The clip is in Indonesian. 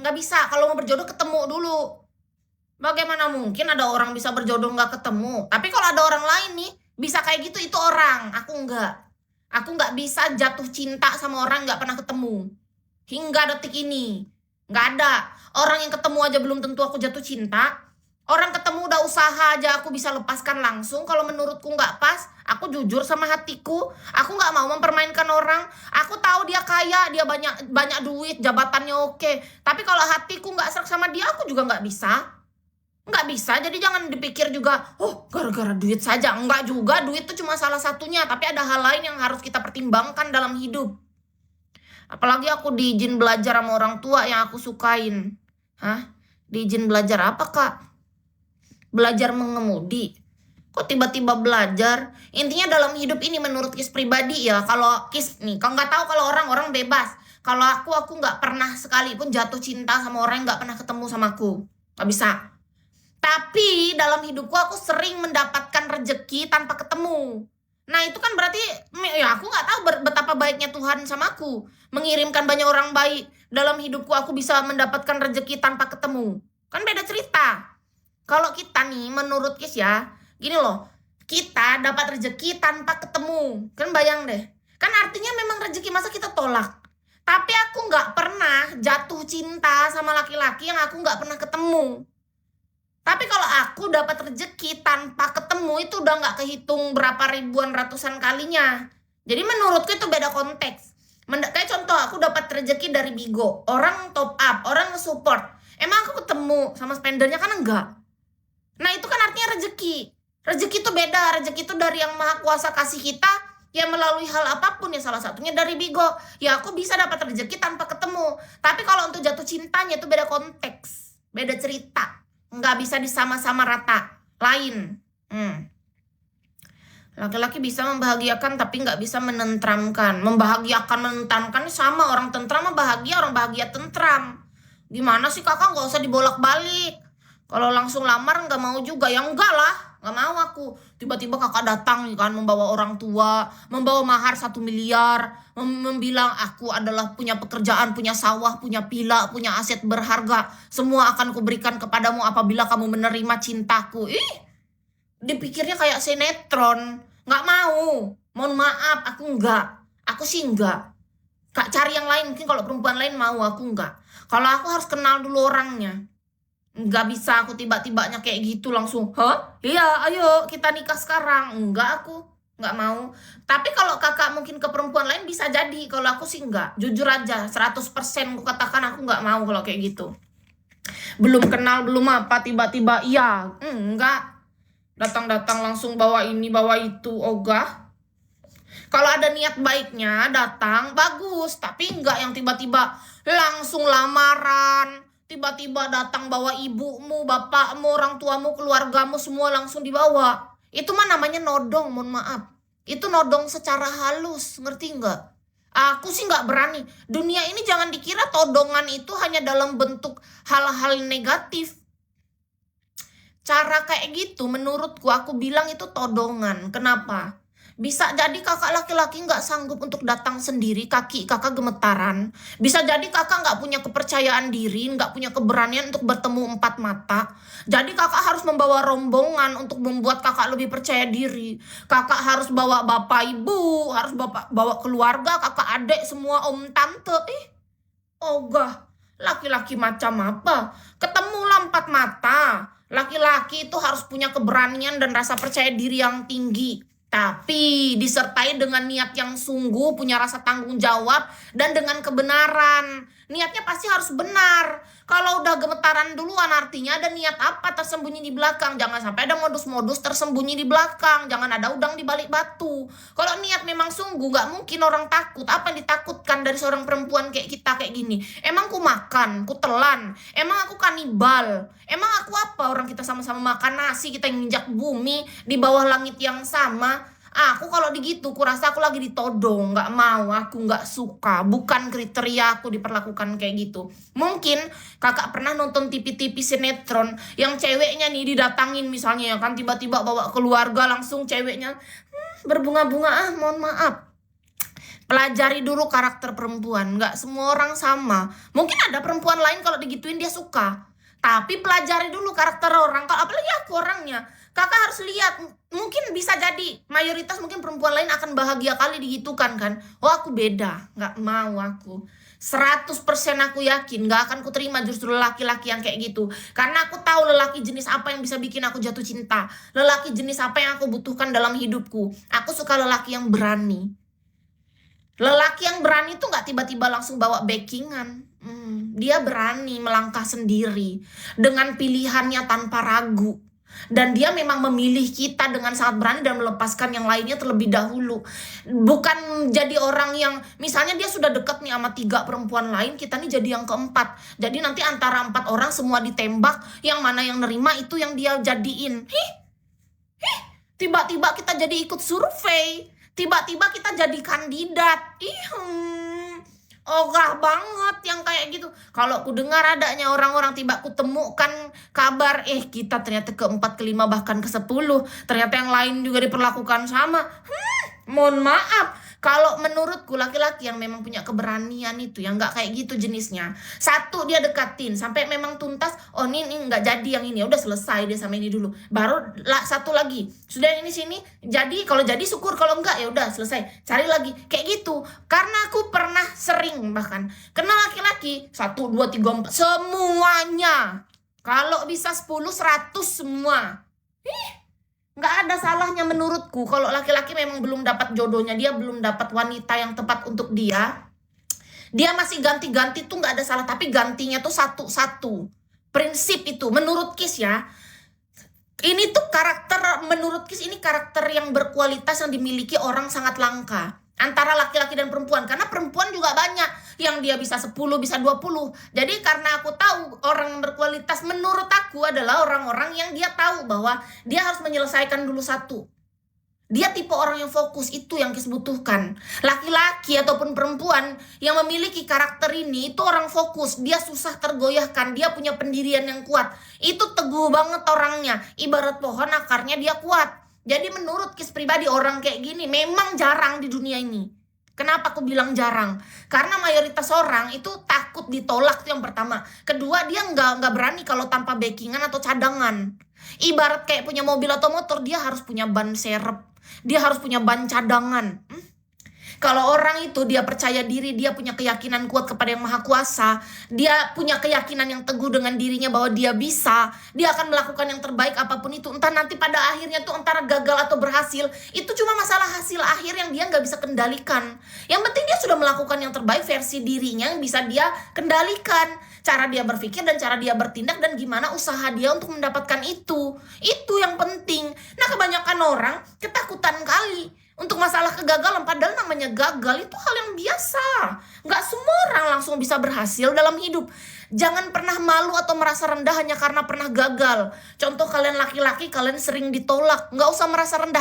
Nggak bisa. Kalau mau berjodoh ketemu dulu. Bagaimana mungkin ada orang bisa berjodoh nggak ketemu? Tapi kalau ada orang lain nih, bisa kayak gitu, itu orang. Aku nggak. Aku nggak bisa jatuh cinta sama orang nggak pernah ketemu. Hingga detik ini. Nggak ada. Orang yang ketemu aja belum tentu aku jatuh cinta. Orang ketemu udah usaha aja aku bisa lepaskan langsung. Kalau menurutku nggak pas, aku jujur sama hatiku. Aku nggak mau mempermainkan orang. Aku tahu dia kaya, dia banyak banyak duit, jabatannya oke. Tapi kalau hatiku nggak serak sama dia, aku juga nggak bisa. Nggak bisa, jadi jangan dipikir juga, oh gara-gara duit saja. Nggak juga, duit itu cuma salah satunya. Tapi ada hal lain yang harus kita pertimbangkan dalam hidup. Apalagi aku diizin belajar sama orang tua yang aku sukain. Hah? Diizin belajar apa, Kak? Belajar mengemudi. Kok tiba-tiba belajar? Intinya dalam hidup ini menurut Kis pribadi ya, kalau Kis nih, kalau nggak tahu kalau orang bebas. Kalau aku nggak pernah sekalipun jatuh cinta sama orang yang nggak pernah ketemu sama aku. Nggak bisa. Tapi dalam hidupku aku sering mendapatkan rejeki tanpa ketemu. Nah itu kan berarti ya aku nggak tahu betapa baiknya Tuhan sama aku. Mengirimkan banyak orang baik. Dalam hidupku aku bisa mendapatkan rejeki tanpa ketemu. Kan beda cerita. Kalau kita nih menurut Kis ya, gini loh. Kita dapat rejeki tanpa ketemu. Kan bayang deh. Kan artinya memang rejeki masa kita tolak. Tapi aku nggak pernah jatuh cinta sama laki-laki yang aku nggak pernah ketemu. Tapi kalau aku dapat rezeki tanpa ketemu itu udah nggak kehitung berapa ribuan ratusan kalinya. Jadi menurutku itu beda konteks. Kayak contoh aku dapat rezeki dari Bigo, orang top up, orang nge-support. Emang aku ketemu sama spendernya kan enggak? Nah itu kan artinya rezeki. Rezeki itu beda, rezeki itu dari yang maha kuasa kasih kita ya melalui hal apapun ya, salah satunya dari Bigo. Ya aku bisa dapat rezeki tanpa ketemu. Tapi kalau untuk jatuh cintanya itu beda konteks, beda cerita. Nggak bisa disama-sama rata. Lain. Laki-laki bisa membahagiakan tapi nggak bisa menentramkan. Membahagiakan, menentramkan ini sama. Orang tentram bahagia, orang bahagia tentram. Gimana sih kakak, nggak usah dibolak-balik. Kalau langsung lamar nggak mau juga. Ya enggak lah, nggak mau aku. Tiba-tiba kakak datang kan membawa orang tua, membawa mahar 1 miliar, membilang aku adalah punya pekerjaan, punya sawah, punya villa, punya aset berharga. Semua akan kuberikan kepadamu apabila kamu menerima cintaku. Ih, dipikirnya kayak sinetron. Nggak mau. Mohon maaf, aku enggak. Aku sih enggak. Kak cari yang lain, mungkin kalau perempuan lain mau, aku enggak. Kalau aku harus kenal dulu orangnya. Nggak bisa aku tiba-tibanya kayak gitu langsung, hah? Iya, ayo kita nikah sekarang. Enggak, aku nggak mau. Tapi kalau kakak mungkin ke perempuan lain bisa jadi. Kalau aku sih enggak. Jujur aja, 100% aku katakan aku nggak mau kalau kayak gitu. Belum kenal, belum apa, tiba-tiba iya. Enggak. Datang-datang langsung bawa ini, bawa itu, ogah. Kalau ada niat baiknya datang, bagus. Tapi enggak yang tiba-tiba langsung lamaran. Tiba-tiba datang bawa ibumu, bapakmu, orang tuamu, keluargamu semua langsung dibawa. Itu mah namanya nodong, mohon maaf. Itu nodong secara halus, ngerti nggak? Aku sih nggak berani. Dunia ini jangan dikira todongan itu hanya dalam bentuk hal-hal negatif. Cara kayak gitu menurutku aku bilang itu todongan. Kenapa? Bisa jadi kakak laki-laki nggak sanggup untuk datang sendiri, kaki kakak gemetaran. Bisa jadi kakak nggak punya kepercayaan diri, nggak punya keberanian untuk bertemu empat mata. Jadi kakak harus membawa rombongan untuk membuat kakak lebih percaya diri. Kakak harus bawa bapak ibu, harus bawa keluarga, kakak adik, semua om tante. Ogah, laki-laki macam apa? Ketemulah empat mata. Laki-laki itu harus punya keberanian dan rasa percaya diri yang tinggi. Tapi disertai dengan niat yang sungguh, punya rasa tanggung jawab, dan dengan kebenaran. Niatnya pasti harus benar. Kalau udah gemetaran duluan artinya ada niat apa tersembunyi di belakang. Jangan sampai ada modus-modus tersembunyi di belakang. Jangan ada udang di balik batu. Kalau niat memang sungguh, gak mungkin orang takut. Apa yang ditakutkan dari seorang perempuan kayak kita kayak gini? Emang ku makan, ku telan? Emang aku kanibal? Emang aku apa? Orang kita sama-sama makan nasi, kita injak bumi di bawah langit yang sama. Aku kalau digitu, kurasa aku lagi ditodong, nggak mau, aku nggak suka, bukan kriteria aku diperlakukan kayak gitu. Mungkin kakak pernah nonton TV-TV sinetron yang ceweknya nih didatangin misalnya ya kan, tiba-tiba bawa keluarga langsung ceweknya berbunga-bunga, mohon maaf. Pelajari dulu karakter perempuan. Nggak semua orang sama. Mungkin ada perempuan lain kalau digituin dia suka. Tapi pelajari dulu karakter orang. Kalau apalagi aku orangnya. Kakak harus lihat. Mungkin bisa jadi mayoritas mungkin perempuan lain akan bahagia kali digitukan kan. Oh aku beda. Nggak mau aku. 100% aku yakin gak akan kuterima justru laki-laki yang kayak gitu. Karena aku tahu lelaki jenis apa yang bisa bikin aku jatuh cinta. Lelaki jenis apa yang aku butuhkan dalam hidupku. Aku suka lelaki yang berani. Lelaki yang berani tuh gak tiba-tiba langsung bawa backingan. Dia berani melangkah sendiri dengan pilihannya tanpa ragu. Dan dia memang memilih kita dengan sangat berani dan melepaskan yang lainnya terlebih dahulu. Bukan jadi orang yang misalnya dia sudah dekat nih sama 3 perempuan lain, kita nih jadi yang keempat. Jadi nanti antara 4 orang semua ditembak, yang mana yang nerima itu yang dia jadiin. Tiba-tiba kita jadi ikut survei, tiba-tiba kita jadi kandidat. Ogah banget yang kayak gitu. Kalau ku dengar adanya orang-orang tiba ku temukan kabar kita ternyata ke-4, ke-5 bahkan ke-10, ternyata yang lain juga diperlakukan sama. Mohon maaf, kalau menurutku laki-laki yang memang punya keberanian itu yang nggak kayak gitu jenisnya. Satu, dia dekatin sampai memang tuntas. Oh ini nggak jadi yang ini, udah selesai dia sama ini dulu. Baru satu lagi, sudah ini sini. Jadi kalau jadi syukur, kalau enggak ya udah selesai. Cari lagi kayak gitu. Karena aku pernah sering bahkan kenal laki-laki 1, 2, 3, 4 semuanya. Kalau bisa 10, 100 semua. Nggak ada salahnya menurutku kalau laki-laki memang belum dapat jodohnya, dia belum dapat wanita yang tepat untuk dia masih ganti-ganti tuh nggak ada salah, tapi gantinya tuh satu-satu. Prinsip itu menurut Kis ya. Ini tuh karakter, menurut Kis ini karakter yang berkualitas yang dimiliki orang sangat langka antara laki-laki dan perempuan. Karena perempuan juga banyak yang dia bisa 10, bisa 20. Jadi karena aku tahu orang yang berkualitas menurut aku adalah orang-orang yang dia tahu bahwa dia harus menyelesaikan dulu satu. Dia tipe orang yang fokus, itu yang Kis butuhkan. Laki-laki ataupun perempuan yang memiliki karakter ini itu orang fokus. Dia susah tergoyahkan, dia punya pendirian yang kuat. Itu teguh banget orangnya. Ibarat pohon akarnya dia kuat. Jadi menurut Kis pribadi orang kayak gini memang jarang di dunia ini. Kenapa aku bilang jarang? Karena mayoritas orang itu takut ditolak, itu yang pertama. Kedua, dia nggak berani kalau tanpa backingan atau cadangan. Ibarat kayak punya mobil atau motor, dia harus punya ban serep. Dia harus punya ban cadangan. Kalau orang itu dia percaya diri, dia punya keyakinan kuat kepada Yang Maha Kuasa, dia punya keyakinan yang teguh dengan dirinya bahwa dia bisa, dia akan melakukan yang terbaik apapun itu. Entah nanti pada akhirnya tuh antara gagal atau berhasil, itu cuma masalah hasil akhir yang dia nggak bisa kendalikan. Yang penting dia sudah melakukan yang terbaik versi dirinya yang bisa dia kendalikan. Cara dia berpikir dan cara dia bertindak dan gimana usaha dia untuk mendapatkan itu. Itu yang penting. Nah kebanyakan orang ketakutan kali untuk masalah kegagalan, padahal namanya gagal itu hal yang biasa. Nggak semua orang langsung bisa berhasil dalam hidup. Jangan pernah malu atau merasa rendah hanya karena pernah gagal. Contoh kalian laki-laki, kalian sering ditolak, nggak usah merasa rendah.